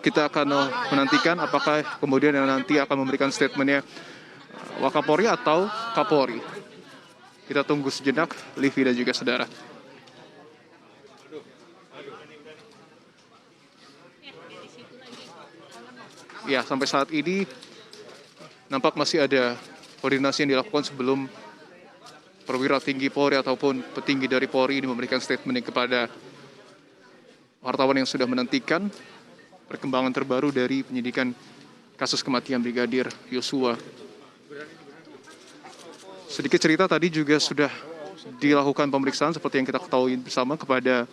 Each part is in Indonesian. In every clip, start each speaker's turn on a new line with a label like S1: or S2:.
S1: kita akan menantikan apakah kemudian yang nanti akan memberikan statementnya Wakapolri atau Kapolri. Kita tunggu sejenak, Livi dan juga saudara. Ya, sampai saat ini nampak masih ada koordinasi yang dilakukan sebelum perwira tinggi Polri ataupun petinggi dari Polri ini memberikan statement kepada wartawan yang sudah menantikan perkembangan terbaru dari penyidikan kasus kematian Brigadir Yosua. Sedikit cerita, tadi juga sudah dilakukan pemeriksaan seperti yang kita ketahui bersama kepada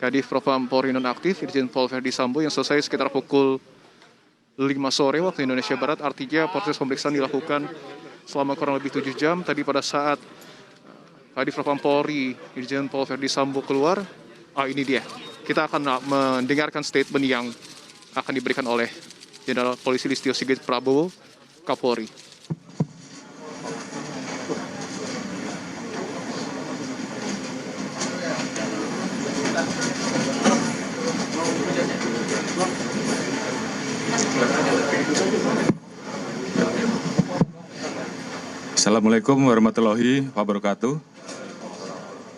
S1: Kadif Propam Polri nonaktif Irjen Pol Verdi Sambo yang selesai sekitar pukul 5 sore waktu Indonesia Barat. Artinya proses pemeriksaan dilakukan selama kurang lebih 7 jam. Tadi pada saat Kadif Propam Polri Irjen Pol Verdi Sambo keluar, ini dia. Kita akan mendengarkan statement yang akan diberikan oleh Jenderal Polisi Listio Sigit Prabowo, Kapolri.
S2: Assalamualaikum warahmatullahi wabarakatuh.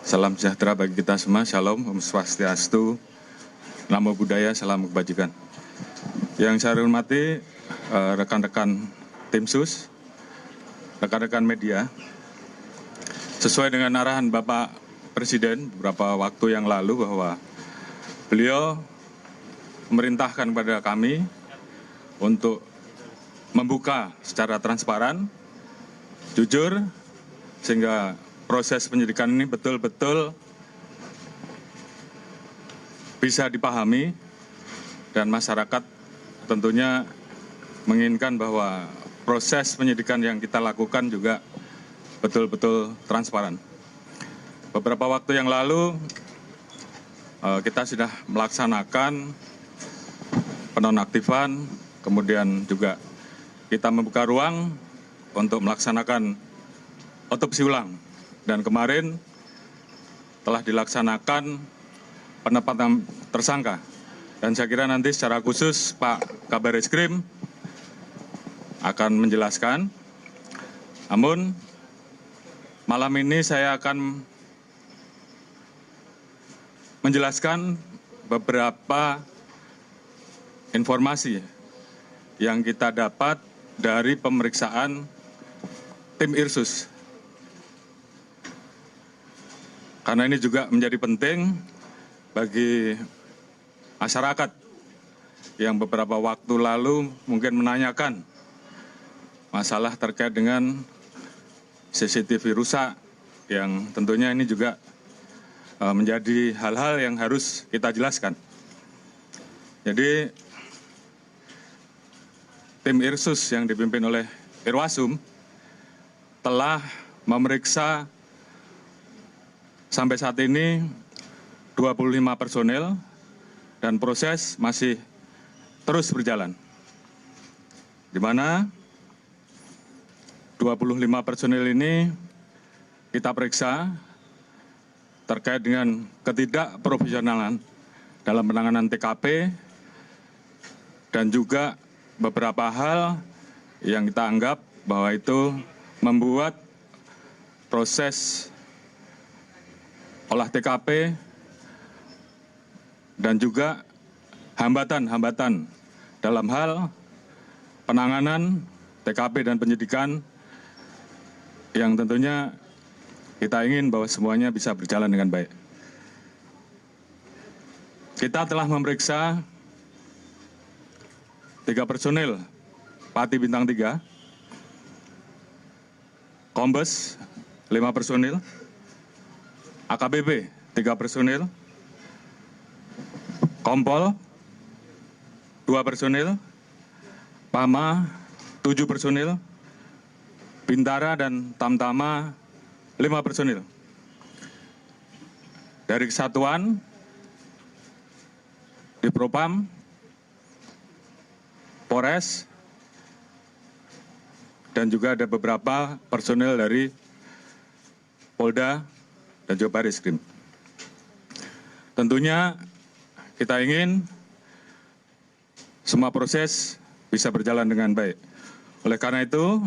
S2: Salam sejahtera bagi kita semua. Shalom, Om Swastiastu, Namo Buddhaya, salam kebajikan. Yang saya hormati rekan-rekan tim sus, rekan-rekan media, sesuai dengan arahan Bapak Presiden beberapa waktu yang lalu bahwa beliau memerintahkan kepada kami untuk membuka secara transparan, jujur, sehingga proses penyidikan ini betul-betul bisa dipahami dan masyarakat tentunya menginginkan bahwa proses penyidikan yang kita lakukan juga betul-betul transparan. Beberapa waktu yang lalu kita sudah melaksanakan penonaktifan, kemudian juga kita membuka ruang untuk melaksanakan otopsi ulang. Dan kemarin telah dilaksanakan penetapan tersangka. Dan saya kira nanti secara khusus Pak Kabar Eskrim akan menjelaskan. Namun malam ini saya akan menjelaskan beberapa informasi yang kita dapat dari pemeriksaan tim Irsus. Karena ini juga menjadi penting bagi masyarakat yang beberapa waktu lalu mungkin menanyakan masalah terkait dengan CCTV rusak, yang tentunya ini juga menjadi hal-hal yang harus kita jelaskan. Jadi tim Irsus yang dipimpin oleh Irwasum telah memeriksa sampai saat ini 25 personel dan proses masih terus berjalan. Di mana 25 personel ini kita periksa terkait dengan ketidakprofesionalan dalam penanganan TKP dan juga beberapa hal yang kita anggap bahwa itu membuat proses olah TKP dan juga hambatan-hambatan dalam hal penanganan TKP dan penyidikan yang tentunya kita ingin bahwa semuanya bisa berjalan dengan baik. Kita telah memeriksa 3 personil Pati Bintang 3, Kombes 5 personil, AKBP 3 personil, Kompol 2 personil, Pama 7 personil, Bintara dan Tamtama 5 personil. Dari kesatuan di Propam, Polres, dan juga ada beberapa personil dari Polda dan juga Bareskrim. Tentunya kita ingin semua proses bisa berjalan dengan baik. Oleh karena itu,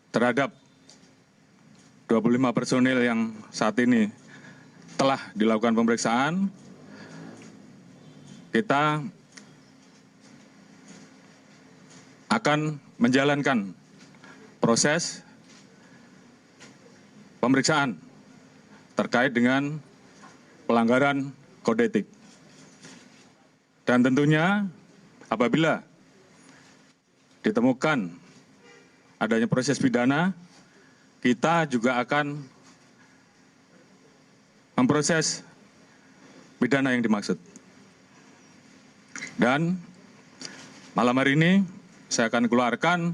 S2: terhadap 25 personil yang saat ini telah dilakukan pemeriksaan, kita akan menjalankan proses pemeriksaan terkait dengan pelanggaran kode etik. Dan tentunya apabila ditemukan adanya proses pidana, kita juga akan memproses pidana yang dimaksud. Dan malam hari ini saya akan keluarkan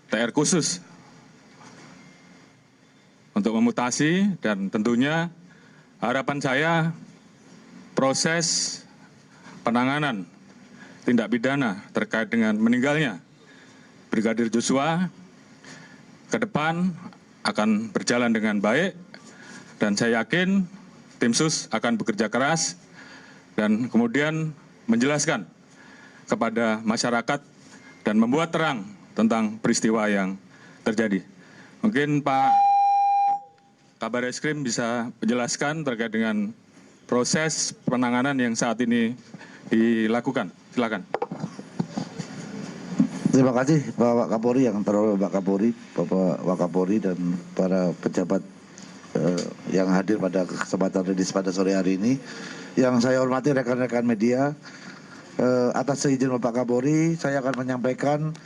S2: TR khusus untuk memutasi, dan tentunya harapan saya proses penanganan tindak pidana terkait dengan meninggalnya Brigadir Joshua ke depan akan berjalan dengan baik, dan saya yakin tim sus akan bekerja keras dan kemudian menjelaskan kepada masyarakat dan membuat terang tentang peristiwa yang terjadi. Mungkin Pak Kabar Eskrim bisa menjelaskan terkait dengan proses penanganan yang saat ini dilakukan. Silakan.
S3: Terima kasih Bapak Kapolri, yang terhormat Bapak Kapolri, Bapak Wakapolri, dan para pejabat yang hadir pada kesempatan rilis pada sore hari ini. Yang saya hormati rekan-rekan media, atas izin Bapak Kapolri, saya akan menyampaikan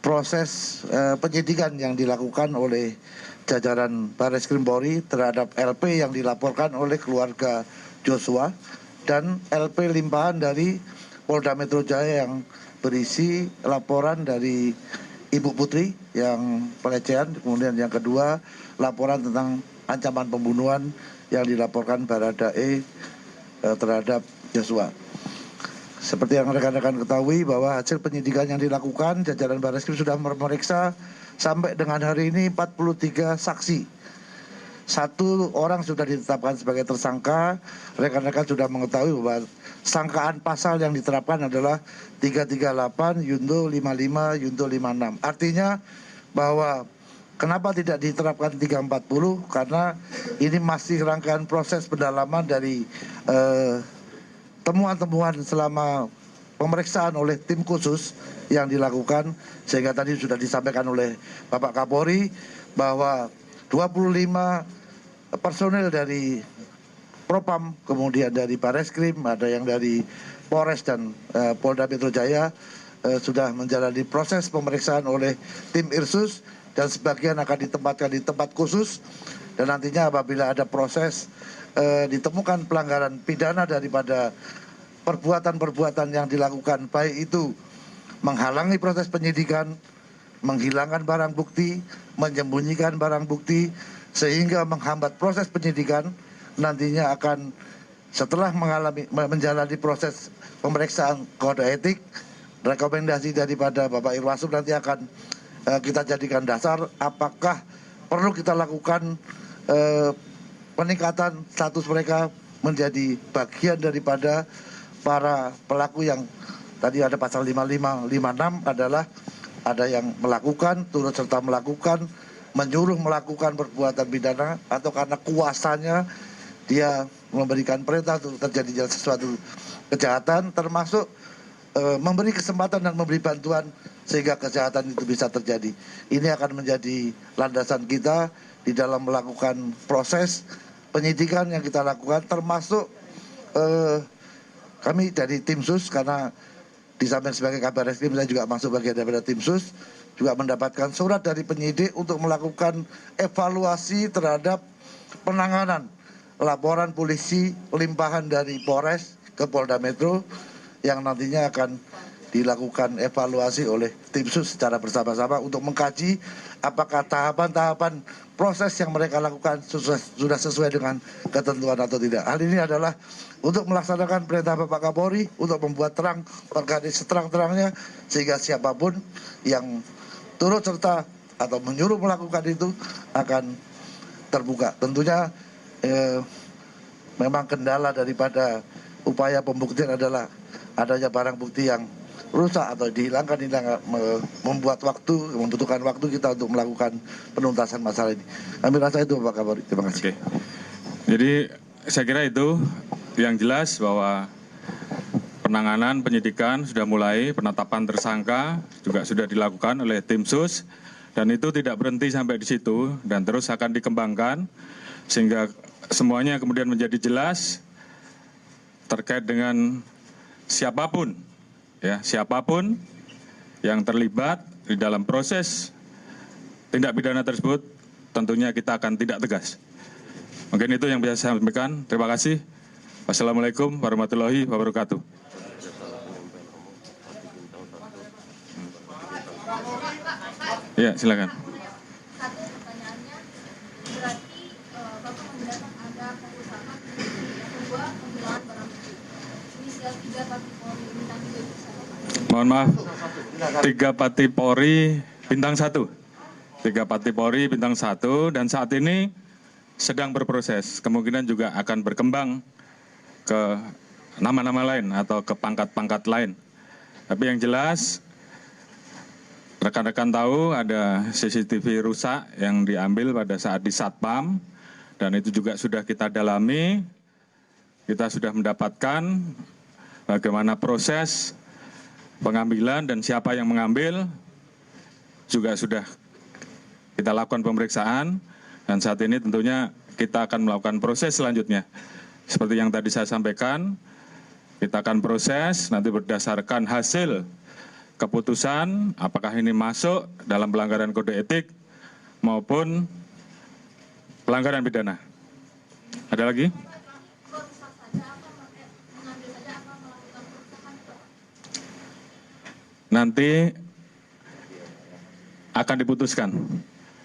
S3: proses penyidikan yang dilakukan oleh jajaran Barreskrim Polri terhadap LP yang dilaporkan oleh keluarga Joshua dan LP limpahan dari Polda Metro Jaya yang berisi laporan dari Ibu Putri yang pelecehan, kemudian yang kedua laporan tentang ancaman pembunuhan yang dilaporkan Baradae terhadap Joshua. Seperti yang rekan-rekan ketahui bahwa hasil penyidikan yang dilakukan, jajaran Barreskrim sudah memeriksa sampai dengan hari ini 43 saksi. 1 orang sudah ditetapkan sebagai tersangka. Rekan-rekan sudah mengetahui bahwa sangkaan pasal yang diterapkan adalah 338, Yunto 55, Yunto 56. Artinya bahwa kenapa tidak diterapkan 340? Karena ini masih rangkaian proses pendalaman dari temuan-temuan selama pemeriksaan oleh tim khusus yang dilakukan, sehingga tadi sudah disampaikan oleh Bapak Kapolri bahwa 25 personel dari Propam, kemudian dari Barreskrim, ada yang dari Polres dan Polda Metro Jaya sudah menjalani proses pemeriksaan oleh tim Irsus, dan sebagian akan ditempatkan di tempat khusus, dan nantinya apabila ada proses ditemukan pelanggaran pidana daripada perbuatan-perbuatan yang dilakukan, baik itu menghalangi proses penyidikan, menghilangkan barang bukti, menyembunyikan barang bukti, sehingga menghambat proses penyidikan, nantinya akan setelah menjalani proses pemeriksaan kode etik, rekomendasi daripada Bapak Irwasum nanti akan kita jadikan dasar apakah perlu kita lakukan peningkatan status mereka menjadi bagian daripada para pelaku yang tadi ada pasal 55, 56 adalah ada yang melakukan, turut serta melakukan, menyuruh melakukan perbuatan pidana, atau karena kuasanya dia memberikan perintah untuk terjadinya sesuatu kejahatan, termasuk memberi kesempatan dan memberi bantuan sehingga kejahatan itu bisa terjadi. Ini akan menjadi landasan kita di dalam melakukan proses penyidikan yang kita lakukan, termasuk kami dari tim sus, karena di samping sebagai Kabar Eskrim saya juga masuk bagian daripada tim sus, juga mendapatkan surat dari penyidik untuk melakukan evaluasi terhadap penanganan laporan polisi limpahan dari Polres ke Polda Metro, yang nantinya akan dilakukan evaluasi oleh tim sus secara bersama-sama untuk mengkaji apakah tahapan-tahapan proses yang mereka lakukan sudah sesuai dengan ketentuan atau tidak. Hal ini adalah untuk melaksanakan perintah Bapak Kapolri untuk membuat terang perkara seterang-terangnya, sehingga siapapun yang turut serta atau menyuruh melakukan itu akan terbuka. Tentunya memang kendala daripada upaya pembuktian adalah adanya barang bukti yang rusak atau dihilangkan, membuat waktu, membutuhkan waktu kita untuk melakukan penuntasan masalah ini. Kami rasa itu Pak Kapolri. Terima kasih.
S2: Oke. Jadi saya kira itu yang jelas bahwa penanganan penyidikan sudah mulai, penetapan tersangka juga sudah dilakukan oleh tim sus, dan itu tidak berhenti sampai di situ dan terus akan dikembangkan sehingga semuanya kemudian menjadi jelas terkait dengan siapapun yang terlibat di dalam proses tindak pidana tersebut, tentunya kita akan tindak tegas. Mungkin itu yang bisa saya sampaikan. Terima kasih. Wassalamualaikum warahmatullahi wabarakatuh. Ya, silakan.
S4: Satu pertanyaannya, berarti Bapak membenarkan ada pengusahaan kedua penggunaan barang bukti. Inisial 3 Pati Polri bintang 3 itu siapa?
S2: Mohon maaf, 3 Pati Polri bintang 1. 3 Pati Polri bintang 1 dan saat ini sedang berproses. Kemungkinan juga akan berkembang ke nama-nama lain atau ke pangkat-pangkat lain. Tapi yang jelas rekan-rekan tahu ada CCTV rusak yang diambil pada saat di Satpam dan itu juga sudah kita dalami. Kita sudah mendapatkan bagaimana proses pengambilan dan siapa yang mengambil juga sudah kita lakukan pemeriksaan dan saat ini tentunya kita akan melakukan proses selanjutnya. Seperti yang tadi saya sampaikan, kita akan proses nanti berdasarkan hasil keputusan apakah ini masuk dalam pelanggaran kode etik maupun pelanggaran pidana. Ada lagi? Nanti akan diputuskan.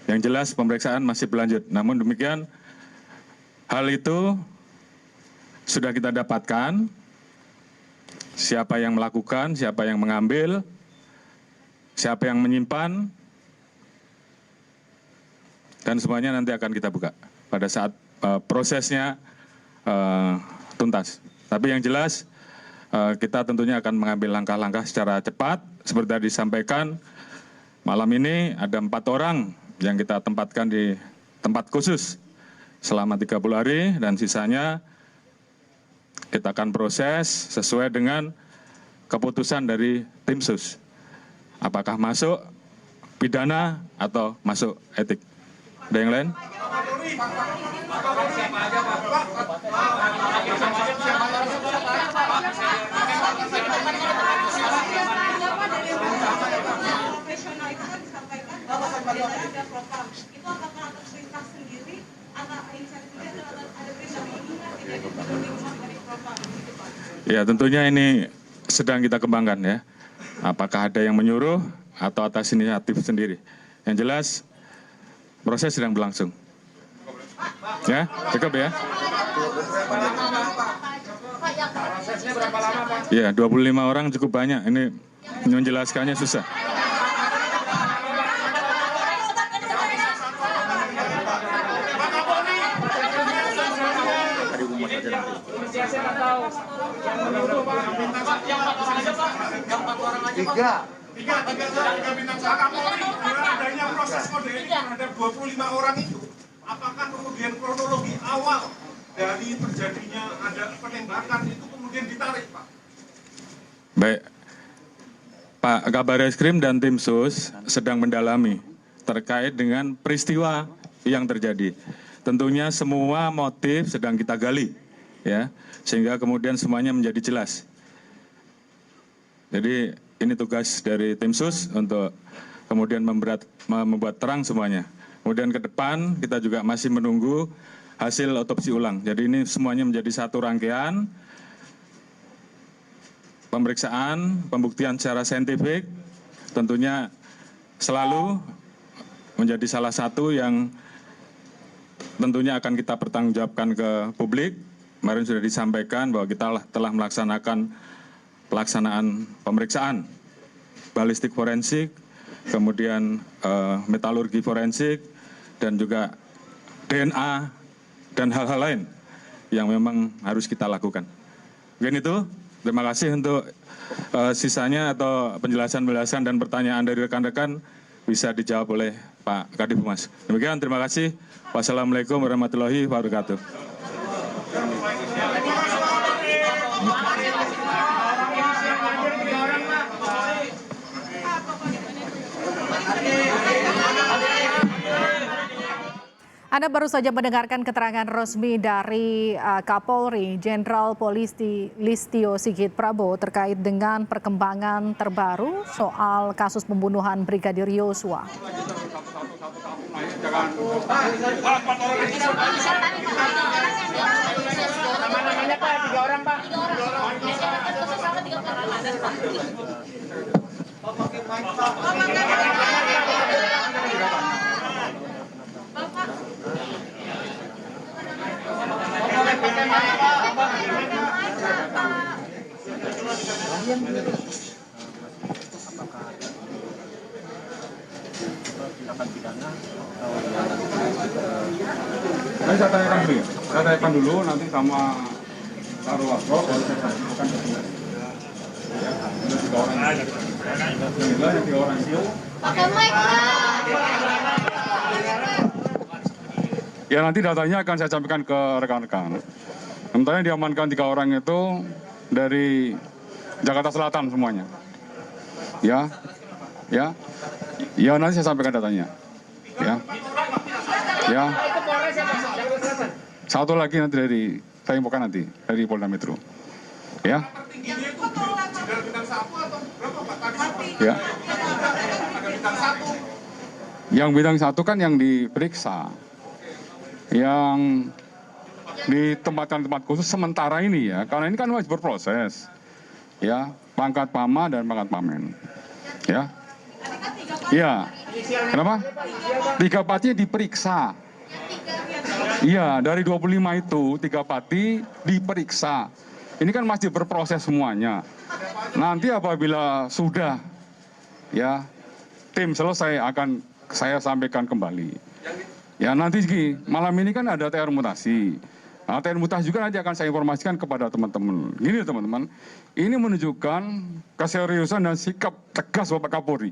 S2: Yang jelas pemeriksaan masih berlanjut. Namun demikian hal itu sudah kita dapatkan. Siapa yang melakukan, siapa yang mengambil, siapa yang menyimpan, dan semuanya nanti akan kita buka pada saat prosesnya tuntas. Tapi yang jelas kita tentunya akan mengambil langkah-langkah secara cepat. Seperti tadi disampaikan, malam ini ada 4 orang yang kita tempatkan di tempat khusus selama 30 hari dan sisanya kita akan proses sesuai dengan keputusan dari tim sus. Apakah masuk pidana atau masuk etik. Ada yang lain? Ya, tentunya ini sedang kita kembangkan ya. Apakah ada yang menyuruh atau atas inisiatif sendiri. Yang jelas proses sedang berlangsung. Ya, cukup ya. Ya, 25 orang cukup banyak. Ini menjelaskannya susah.
S5: Tiga bintang Kapolri, adanya proses kode etik terhadap 25 orang itu, apakah kemudian kronologi awal dari terjadinya ada penembakan itu kemudian ditarik, Pak?
S2: Baik, Pak Kabar Eskrim dan tim sus sedang mendalami terkait dengan peristiwa yang terjadi. Tentunya semua motif sedang kita gali, ya, sehingga kemudian semuanya menjadi jelas. Jadi ini tugas dari tim sus untuk kemudian membuat terang semuanya. Kemudian ke depan kita juga masih menunggu hasil otopsi ulang. Jadi ini semuanya menjadi satu rangkaian pemeriksaan, pembuktian secara saintifik. Tentunya selalu menjadi salah satu yang tentunya akan kita pertanggungjawabkan ke publik. Kemarin sudah disampaikan bahwa kita telah melaksanakan pelaksanaan pemeriksaan balistik forensik, kemudian metalurgi forensik, dan juga DNA dan hal-hal lain yang memang harus kita lakukan. Mungkin itu, terima kasih untuk sisanya atau penjelasan-penjelasan dan pertanyaan dari rekan-rekan bisa dijawab oleh Pak Kadif Humas. Demikian, terima kasih. Wassalamualaikum warahmatullahi wabarakatuh.
S6: Anda baru saja mendengarkan keterangan resmi dari Kapolri Jenderal Polisi Listio Sigit Prabowo terkait dengan perkembangan terbaru soal kasus pembunuhan Brigadir Yosua.
S2: Saya tanyakan dulu ya. Saya tanyakan dulu nanti sama Sarwasro baru saya sampaikan ke Anda. Ya, ada 3 orang. Yang 3 orang itu.
S4: Pakai mic, Pak.
S2: Ya nanti datanya akan saya sampaikan ke rekan-rekan. Sementara diamankan 3 orang itu dari Jakarta Selatan semuanya. Ya, nanti saya sampaikan datanya. Ya. Satu lagi nanti saya infokan nanti dari Polda Metro. Ya. Ya. Yang bintang 1 kan yang diperiksa. Yang ditempatkan tempat khusus sementara ini ya, karena ini kan masih berproses. Ya, pangkat Pama dan pangkat Pamen. Ya. Iya. Kenapa? 3 patinya diperiksa. Iya, dari 25 itu 3 pati diperiksa. Ini kan masih berproses semuanya. Nanti apabila sudah ya tim selesai akan saya sampaikan kembali. Ya nanti malam ini kan ada TR mutasi. Nah, TR mutasi juga nanti akan saya informasikan kepada teman-teman. Gini teman-teman, ini menunjukkan keseriusan dan sikap tegas Bapak Kapolri.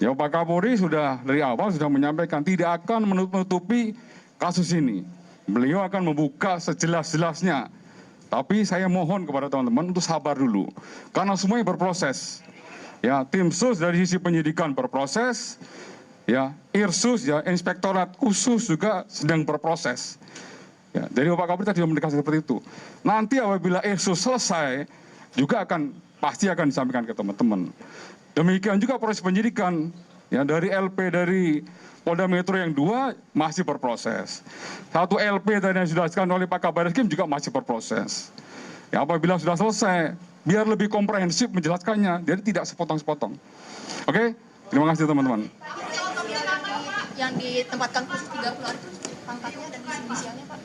S2: Ya Pak Kapolri sudah dari awal sudah menyampaikan tidak akan menutupi kasus ini. Beliau akan membuka sejelas-jelasnya. Tapi saya mohon kepada teman-teman untuk sabar dulu. Karena semuanya berproses. Ya, tim sus dari sisi penyidikan berproses. Ya, Irsus ya Inspektorat Khusus juga sedang berproses. Ya, jadi Bapak Kapolri tadi sudah mendekati seperti itu. Nanti apabila Irsus selesai juga pasti akan disampaikan ke teman-teman. Demikian juga proses penyidikan ya dari LP dari Polda Metro yang 2 masih berproses. 1 LP tadi yang sudah disebutkan oleh Pak Kabar Eskrim juga masih berproses. Ya apabila sudah selesai, biar lebih komprehensif menjelaskannya, jadi tidak sepotong-sepotong. Oke, terima kasih teman-teman.
S4: Yang ditempatkan khusus 30 hari itu pangkatnya dan inisialnya, Pak?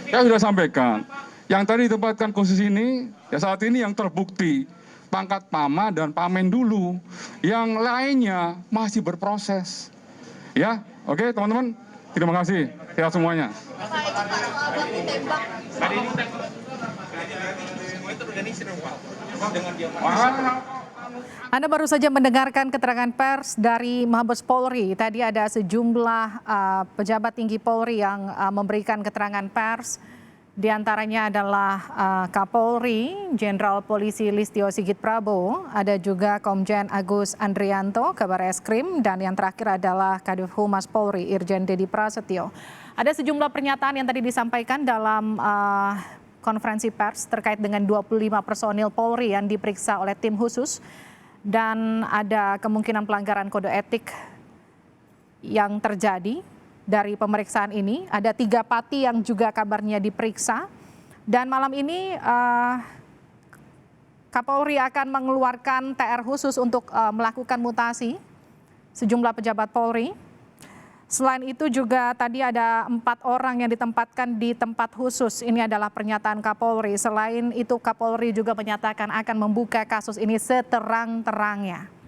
S2: Saya sudah sampaikan. Yang tadi ditempatkan khusus ini, ya saat ini yang terbukti pangkat Pama dan Pamen dulu. Yang lainnya masih berproses. Ya, oke teman-teman. Terima kasih. Sehat semuanya.
S4: Pak, itu Pak soal baku tembak.
S6: Anda baru saja mendengarkan keterangan pers dari Mabes Polri. Tadi ada sejumlah pejabat tinggi Polri yang memberikan keterangan pers. Di antaranya adalah Kapolri, Jenderal Polisi Listio Sigit Prabowo, ada juga Komjen Agus Andrianto, Kabar Eskrim, dan yang terakhir adalah Kadif Humas Polri, Irjen Dedi Prasetyo. Ada sejumlah pernyataan yang tadi disampaikan dalam konferensi pers terkait dengan 25 personil Polri yang diperiksa oleh tim khusus dan ada kemungkinan pelanggaran kode etik yang terjadi. Dari pemeriksaan ini ada 3 pati yang juga kabarnya diperiksa dan malam ini Kapolri akan mengeluarkan TR khusus untuk melakukan mutasi sejumlah pejabat Polri. Selain itu juga tadi ada 4 orang yang ditempatkan di tempat khusus. Ini adalah pernyataan Kapolri. Selain itu Kapolri juga menyatakan akan membuka kasus ini seterang-terangnya.